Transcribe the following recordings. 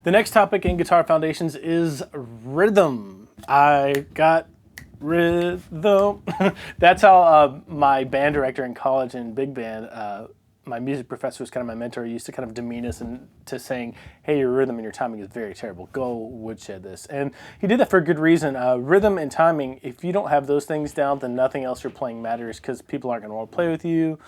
The next topic in Guitar Foundations is rhythm. I got rhythm. That's how my band director in college in big band, my music professor was kind of my mentor. He used to kind of demean us into saying, hey, your rhythm and your timing is very terrible. Go woodshed this. And he did that for a good reason. Rhythm and timing, if you don't have those things down, then nothing else you're playing matters because people aren't going to want to play with you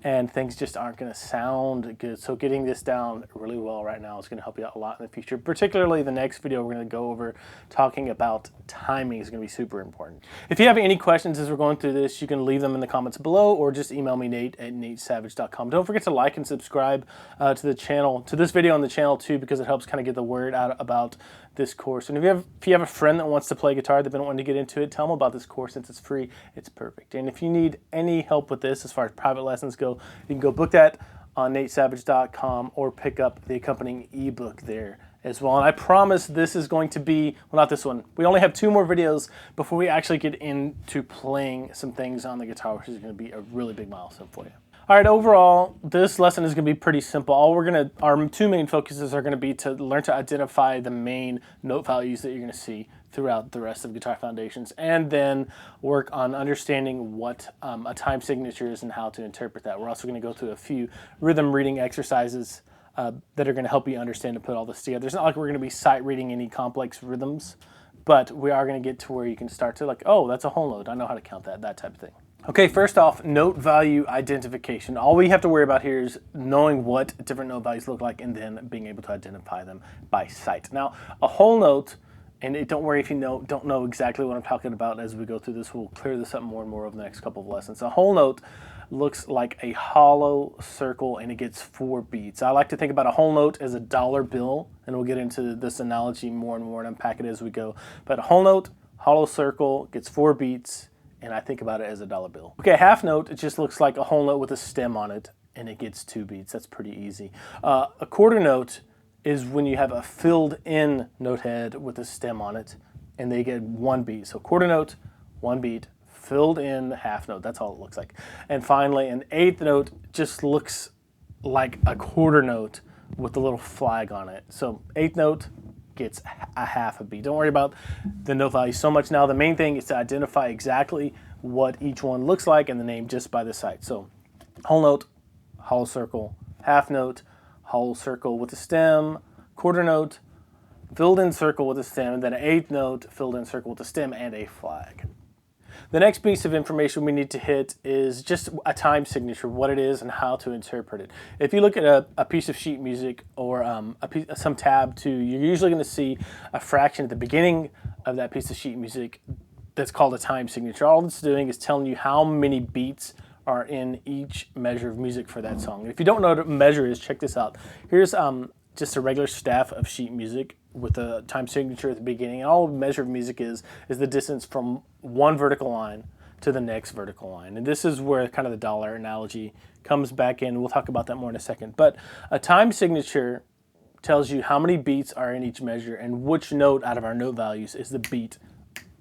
and things just aren't going to sound good. So getting this down really well right now is going to help you out a lot in the future. Particularly the next video we're going to go over talking about timing is going to be super important. If you have any questions as we're going through this, you can leave them in the comments below or just email me, nate@natesavage.com. Don't forget to like and subscribe to the channel, to this video on the channel too, because it helps kind of get the word out about this course. And if you have a friend that wants to play guitar, they've been wanting to get into it, tell them about this course. Since it's free, it's perfect. And if you need any help with this as far as private lessons go, you can go book that on natesavage.com or pick up the accompanying ebook there as well. And I promise this is going to be, well, not this one. We only have 2 more videos before we actually get into playing some things on the guitar, which is going to be a really big milestone for you. All right, overall, this lesson is going to be pretty simple. Our 2 main focuses are going to be to learn to identify the main note values that you're going to see throughout the rest of Guitar Foundations, and then work on understanding what a time signature is and how to interpret that. We're also going to go through a few rhythm reading exercises that are going to help you understand and put all this together. It's not like we're going to be sight reading any complex rhythms, but we are going to get to where you can start to like, oh, that's a whole note. I know how to count that type of thing. Okay, first off, note value identification. All we have to worry about here is knowing what different note values look like and then being able to identify them by sight. Now, a whole note, and don't worry if you don't know exactly what I'm talking about as we go through this. We'll clear this up more and more over the next couple of lessons. A whole note looks like a hollow circle and it gets 4 beats. I like to think about a whole note as a dollar bill, and we'll get into this analogy more and more and unpack it as we go. But a whole note, hollow circle, gets 4 beats, and I think about it as a dollar bill. Okay, a half note, it just looks like a whole note with a stem on it, and it gets 2 beats. That's pretty easy. A quarter note is when you have a filled in note head with a stem on it, and they get 1 beat. So quarter note, 1 beat, filled in half note, that's all it looks like. And finally, an eighth note just looks like a quarter note with a little flag on it. So eighth note gets a half a beat. Don't worry about the note value so much now. The main thing is to identify exactly what each one looks like and the name just by the sight. So whole note, hollow circle, half note, hollow circle with a stem, quarter note, filled in circle with a stem, and then an eighth note, filled in circle with a stem and a flag. The next piece of information we need to hit is just a time signature, what it is and how to interpret it. If you look at a piece of sheet music or some tab 2, you're usually going to see a fraction at the beginning of that piece of sheet music that's called a time signature. All it's doing is telling you how many beats are in each measure of music for that song. And if you don't know what a measure is, check this out. Here's just a regular staff of sheet music with a time signature at the beginning. And all a measure of music is the distance from one vertical line to the next vertical line. And this is where kind of the dollar analogy comes back in. We'll talk about that more in a second. But a time signature tells you how many beats are in each measure and which note out of our note values is the beat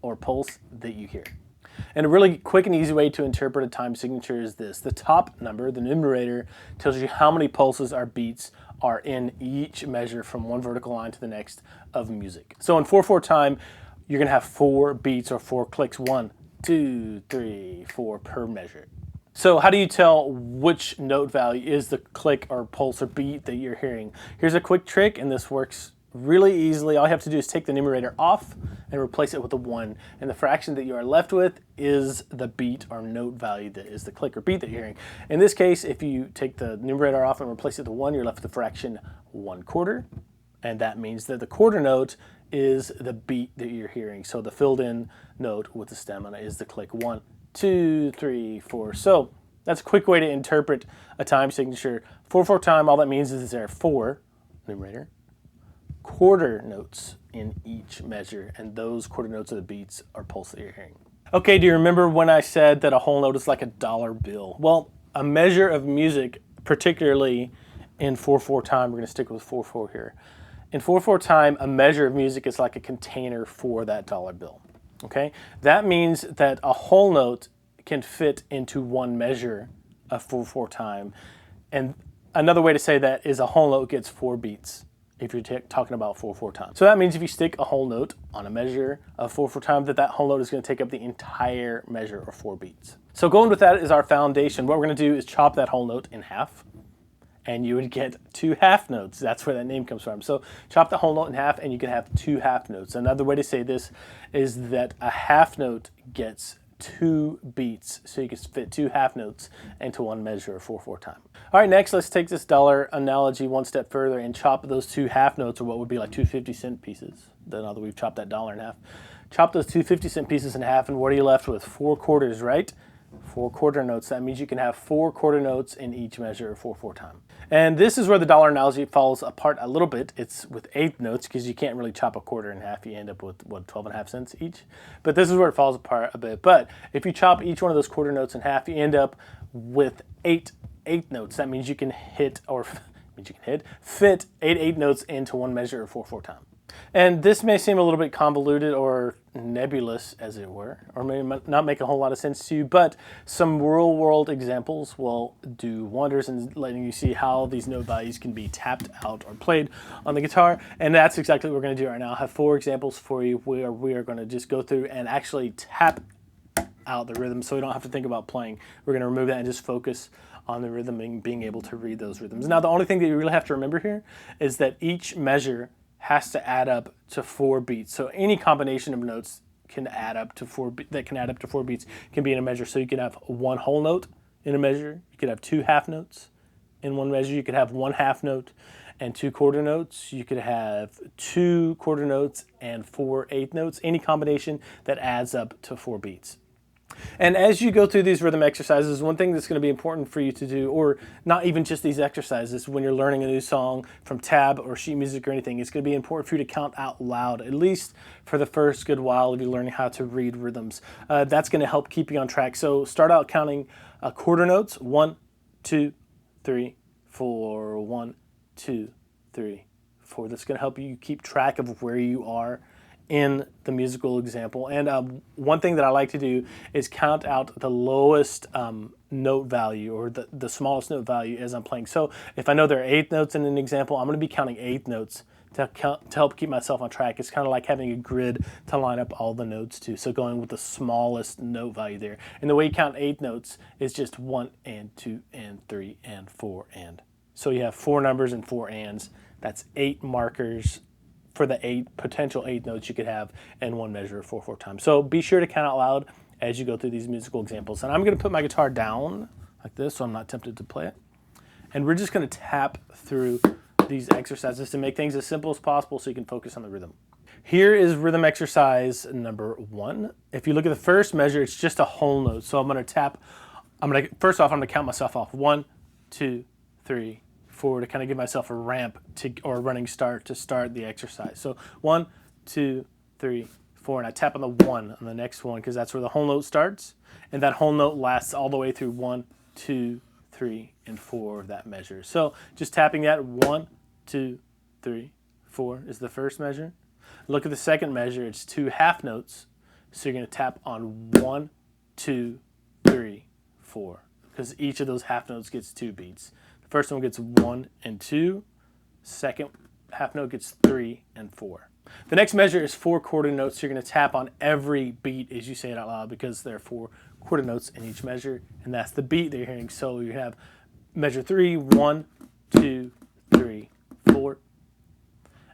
or pulse that you hear. And a really quick and easy way to interpret a time signature is this. The top number, the numerator, tells you how many pulses or beats are in each measure from one vertical line to the next of music. So in 4/4 time, you're going to have 4 beats or 4 clicks, 1, 2, 3, 4 per measure. So how do you tell which note value is the click or pulse or beat that you're hearing? Here's a quick trick, and this works really easily. All you have to do is take the numerator off and replace it with a 1. And the fraction that you are left with is the beat or note value that is the click or beat that you're hearing. In this case, if you take the numerator off and replace it with 1, you're left with the fraction 1/4. And that means that the quarter note is the beat that you're hearing. So the filled in note with the stem on it is the click 1, 2, 3, 4. So that's a quick way to interpret a time signature. 4/4 time, all that means is there are 4, numerator, quarter notes in each measure, and those quarter notes are the beats or pulse that you're hearing. Okay, do you remember when I said that a whole note is like a dollar bill? Well, a measure of music, particularly in 4/4 time, we're going to stick with 4/4 here. In 4/4 time, a measure of music is like a container for that dollar bill. Okay, that means that a whole note can fit into one measure of 4/4 time, and another way to say that is a whole note gets 4 beats if you're talking about 4/4 time. So that means if you stick a whole note on a measure of 4/4 time, that whole note is going to take up the entire measure or 4 beats. So going with that is our foundation. What we're going to do is chop that whole note in half, and you would get 2 half notes. That's where that name comes from. So chop the whole note in half, and you can have 2 half notes. Another way to say this is that a half note gets 2 beats, so you can fit 2 half notes into one measure of 4/4 time. All right, next let's take this dollar analogy one step further and chop those 2 half notes, or what would be like 2 50-cent pieces. Now that we've chopped that dollar in half, chop those 2 50-cent pieces in half, and what are you left with? 4 quarters, right? 4 quarter notes. That means you can have 4 quarter notes in each measure of 4/4 time. And this is where the dollar analogy falls apart a little bit. It's with 8th notes, because you can't really chop a quarter in half. You end up with, what, 12.5 cents each? But this is where it falls apart a bit. But if you chop each one of those quarter notes in half, you end up with 8 eighth notes. That means you can fit 8 8 notes into one measure of 4/4 time. And this may seem a little bit convoluted or nebulous, as it were, or may not make a whole lot of sense to you, but some real-world examples will do wonders in letting you see how these note values can be tapped out or played on the guitar. And that's exactly what we're going to do right now. I have 4 examples for you where we are going to just go through and actually tap out the rhythm, so we don't have to think about playing. We're going to remove that and just focus on the rhythm and being able to read those rhythms. Now, the only thing that you really have to remember here is that each measure has to add up to 4 beats. So any combination of notes can add up to 4 beats can be in a measure. So you can have 1 whole note in a measure. You could have 2 half notes in one measure. You could have 1 half note and 2 quarter notes. You could have 2 quarter notes and 4 eighth notes. Any combination that adds up to 4 beats. And as you go through these rhythm exercises, one thing that's going to be important for you to do, or not even just these exercises, when you're learning a new song from tab or sheet music or anything, it's going to be important for you to count out loud, at least for the first good while of you learning how to read rhythms. That's going to help keep you on track. So start out counting quarter notes. 1, 2, 3, 4. 1, 2, 3, 4. That's going to help you keep track of where you are in the musical example. And one thing that I like to do is count out the lowest note value, or the smallest note value as I'm playing. So if I know there are 8 notes in an example, I'm going to be counting 8 notes to help keep myself on track. It's kind of like having a grid to line up all the notes to. So going with the smallest note value there. And the way you count 8 notes is just 1 and 2 and 3 and 4 and. So you have 4 numbers and 4 ands. That's 8 markers for the potential 8 notes you could have in one measure of 4/4 time. So be sure to count out loud as you go through these musical examples. And I'm going to put my guitar down like this so I'm not tempted to play it. And we're just going to tap through these exercises to make things as simple as possible so you can focus on the rhythm. Here is rhythm exercise number 1. If you look at the first measure, it's just a whole note. So I'm going to tap, first off, I'm going to count myself off. 1, 2, 3, 4 to kind of give myself a ramp or a running start to start the exercise. So 1, 2, 3, 4, and I tap on the 1 on the next one because that's where the whole note starts, and that whole note lasts all the way through 1, 2, 3, and 4 of that measure. So just tapping that 1, 2, 3, 4 is the first measure. Look at the second measure, it's 2 half notes. So you're going to tap on 1, 2, 3, 4 because each of those half notes gets 2 beats. First one gets 1 and 2. Second half note gets 3 and 4. The next measure is 4 quarter notes. So you're going to tap on every beat as you say it out loud because there are 4 quarter notes in each measure, and that's the beat that you're hearing. So you have measure 3, 1, 2, 3, 4.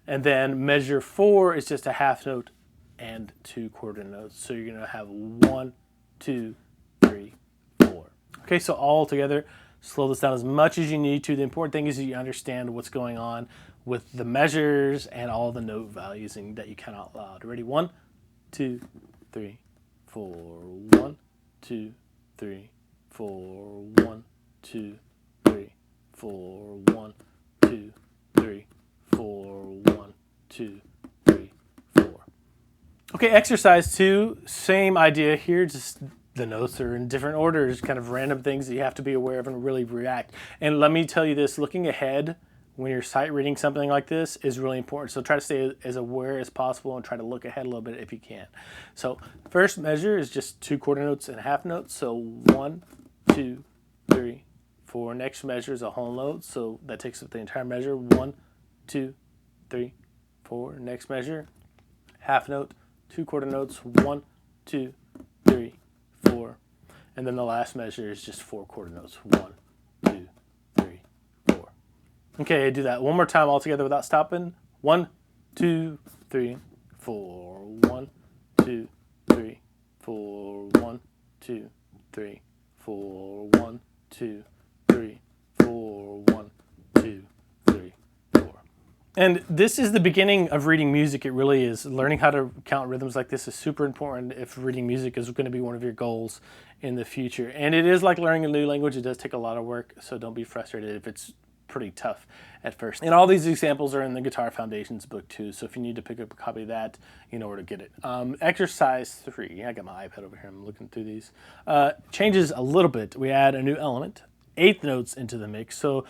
And then measure 4 is just a half note and 2 quarter notes. So you're going to have 1, 2, 3, 4. Okay, so all together, slow this down as much as you need to. The important thing is that you understand what's going on with the measures and all the note values and that you count out loud. Ready? 1, 2, 3, 4. 1, 2, 3, 4. 1, 2, 3, 4. 1, 2, 3, 4. 1, 2, 3, 4. Okay, exercise 2, same idea here, just the notes are in different orders, kind of random things that you have to be aware of and really react. And let me tell you this, looking ahead when you're sight reading something like this is really important. So try to stay as aware as possible and try to look ahead a little bit if you can. So first measure is just 2 quarter notes and half notes. So 1, 2, 3, 4. Next measure is a whole note. So that takes up the entire measure. 1, 2, 3, 4. Next measure, half note, 2 quarter notes, 1, 2, 3, 4. And then the last measure is just 4 quarter notes, 1, 2, 3, 4. Okay, do that one more time all together without stopping. 1, 2, 3, 4. 1, 2, 3, 4. 1, 2, 3, 4. 1, 2, 3, 4. 1, 2, 3, 4. And this is the beginning of reading music. It really is. Learning how to count rhythms like this is super important if reading music is going to be one of your goals in the future. And it is like learning a new language. It does take a lot of work, so don't be frustrated if it's pretty tough at first. And all these examples are in the Guitar Foundations book too, so if you need to pick up a copy of that, you know where to get it. Exercise 3, I got my iPad over here, I'm looking through these. Changes a little bit. We add a new element, 8th notes into the mix, so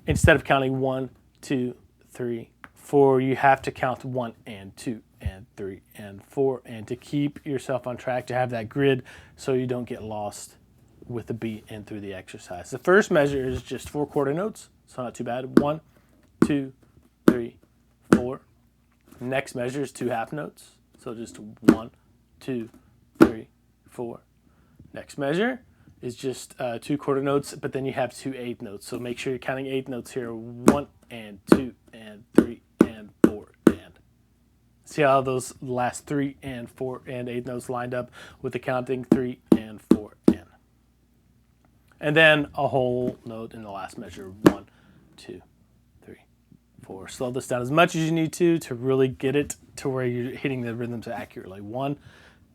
instead of counting 1, 2, 3, 4, you have to count 1 and 2 and 3 and 4, and to keep yourself on track, to have that grid so you don't get lost with the beat and through the exercise. The first measure is just 4 quarter notes, so not too bad. 1, 2, 3, 4. Next measure is 2 half notes, so just 1, 2, 3, 4. Next measure is just 2 quarter notes, but then you have 2 8th notes, so make sure you're counting 8th notes here. 1 and 2 and 3 and 4 and. See how those last 3 and 4 and 8th notes lined up with the counting 3 and 4 and. And then a whole note in the last measure, 1, 2, 3, 4. Slow this down as much as you need to really get it to where you're hitting the rhythms accurately. 1,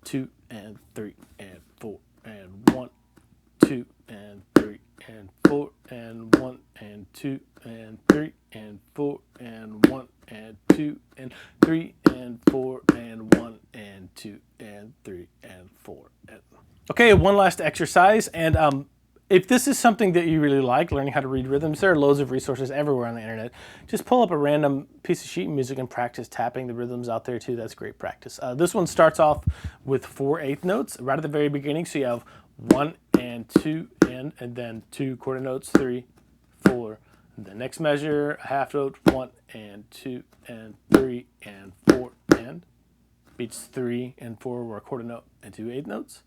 2, and 3, and 4, and 1, 2, and 3, and 4, and 1, and 2, and 3, and 4, and 1, and 2, and 3, and 4, and 1, and 2, and 3, and 4. Okay, one last exercise, and if this is something that you really like, learning how to read rhythms, there are loads of resources everywhere on the internet. Just pull up a random piece of sheet music and practice tapping the rhythms out there too. That's great practice. This one starts off with 4 8th notes right at the very beginning. So you have 1 and 2 and then 2 quarter notes, 3, 4. The next measure, a half note, 1 and 2 and 3 and 4 and. Beats 3 and 4 were a quarter note and 2 8th notes.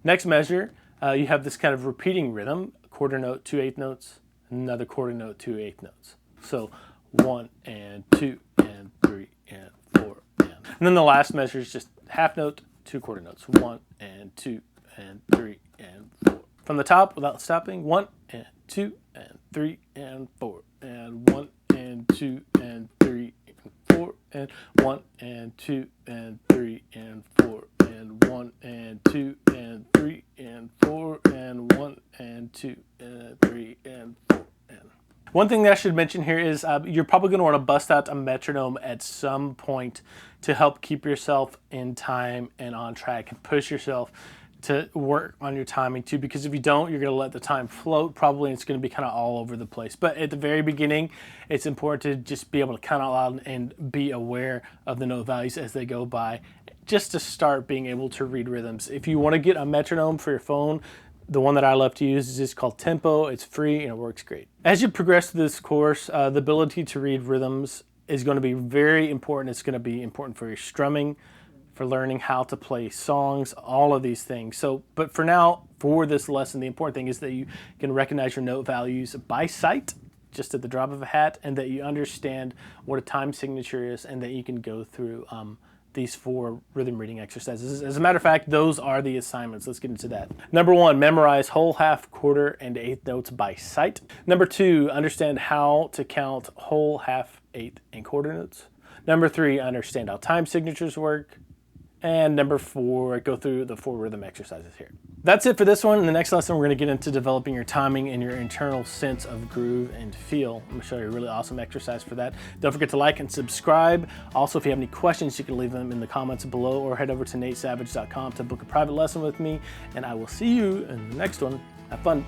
Next measure, you have this kind of repeating rhythm, quarter note, 2 8th notes, another quarter note, 2 8th notes. So 1 and 2 and 3 and 4 and. And then the last measure is just half note, 2 quarter notes, 1 and 2 and 3 and 4. From the top without stopping, 1 and 2 and 3 and 4 and 1 and 2 and 3 and 4 and 1 and 2 and 3 and 4 and 1 and 2 and 3 and 4 and 1 and 2 and 3 and 4 and. One thing that I should mention here is you're probably going to want to bust out a metronome at some point to help keep yourself in time and on track, and push yourself to work on your timing too, because if you don't, you're going to let the time float probably, and it's going to be kind of all over the place. But at the very beginning, it's important to just be able to count out loud and be aware of the note values as they go by, just to start being able to read rhythms. If you want to get a metronome for your phone, the one that I love to use is just called Tempo. It's free and it works great. As you progress through this course, the ability to read rhythms is going to be very important. It's going to be important for your strumming, for learning how to play songs, all of these things. So, but for now, for this lesson, the important thing is that you can recognize your note values by sight, just at the drop of a hat, and that you understand what a time signature is, and that you can go through these 4 rhythm reading exercises. As a matter of fact, those are the assignments. Let's get into that. Number 1, memorize whole, half, quarter, and 8th notes by sight. Number 2, understand how to count whole, half, 8th, and quarter notes. Number 3, understand how time signatures work. And number 4, go through the 4 rhythm exercises here. That's it for this one. In the next lesson, we're going to get into developing your timing and your internal sense of groove and feel. I'm going to show you a really awesome exercise for that. Don't forget to like and subscribe. Also, if you have any questions, you can leave them in the comments below, or head over to natesavage.com to book a private lesson with me. And I will see you in the next one. Have fun.